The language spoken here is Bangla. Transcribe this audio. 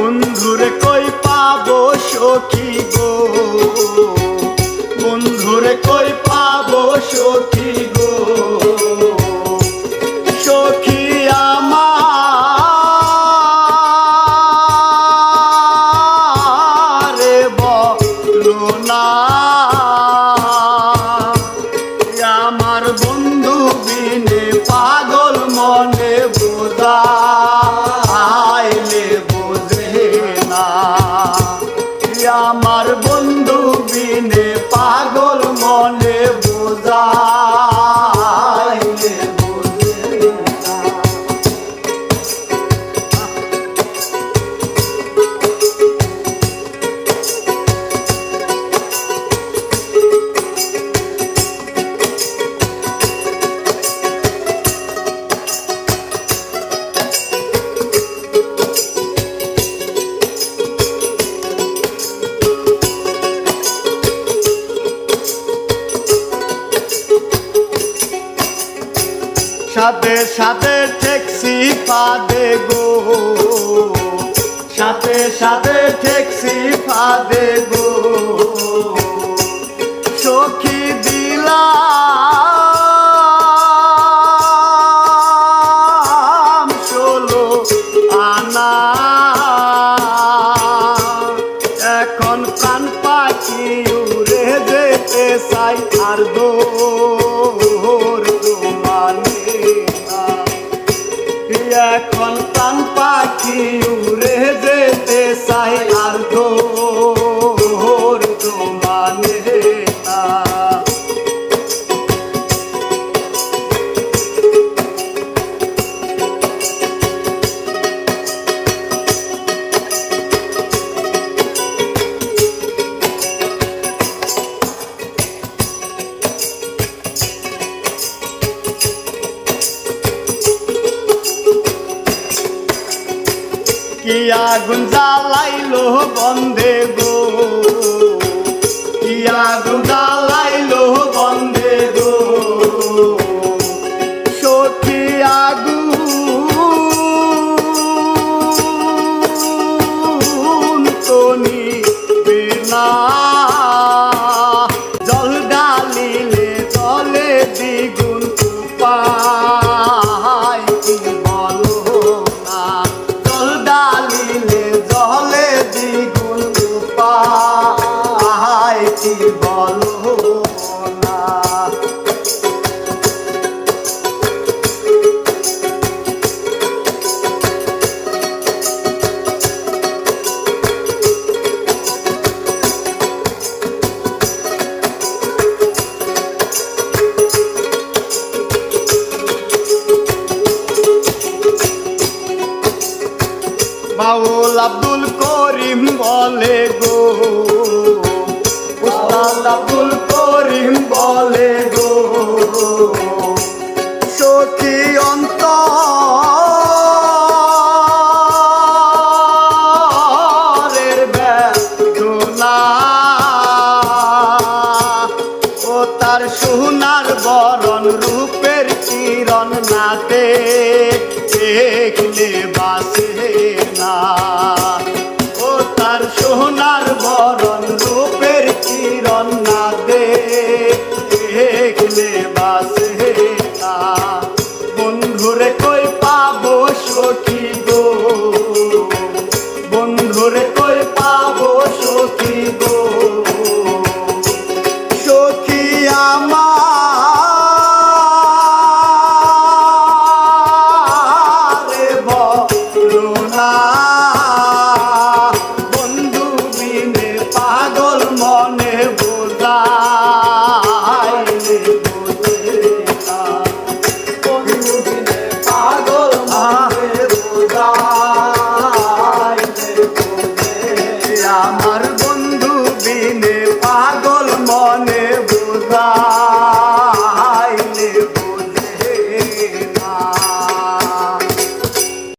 বন্ধুরে কই পাবো সখী গো, বন্ধুরে কই পাবো সখী গো, সখী আমার বলো না, আমার বন্ধু বিনে পাগল মনে বোঝাইলে বোঝে না, আমার বন্ধু বিনে পাগল মনে বোঝাইলে বোঝে না। সাথে সাথে ঠেকছি ফাঁদে গো, সাথে সাথে ঠেকছি ফাঁদে গো, সখী দিলাম 16 আনা, এখন প্রাণ পাখি উড়ে যেতে চাই আর দৌড় মানে না, এখন প্রাণ পাখি উড়ে যেতে চাই আর দৌড় মানে না। কি আগুন জ্বালাইলো বন্ধে গো, কি আগুন জ্বালাইলো বন্ধে গো, সখী আগুন তো নিবে না, জল ডালিলে জলে দ্বিগুণ উপায় কি বলো না, জল ডালিলে জলে দ্বিগুণ উপায় কি বলো না। বাউল আব্দুল করিম বলে গো, উস্তাদ আব্দুল করিম বলে গো, সখী অন্তরের বেদনা, ও তার সোনার বরণ রূপের কিরণ না দেখলে বাসে না, ও তার সোনার বরণ রূপের কিরণ না দেখলে বাসে না। বন্ধুরে কই পাবো সখী গো, বন্ধুরে কই পাবো সখী গো, সখী আমার বলো না, বন্ধু বিনে পাগল মনে বোঝাইলে বোঝে না, বন্ধু বিনে পাগল মনে বোঝাইলে বোঝে আমার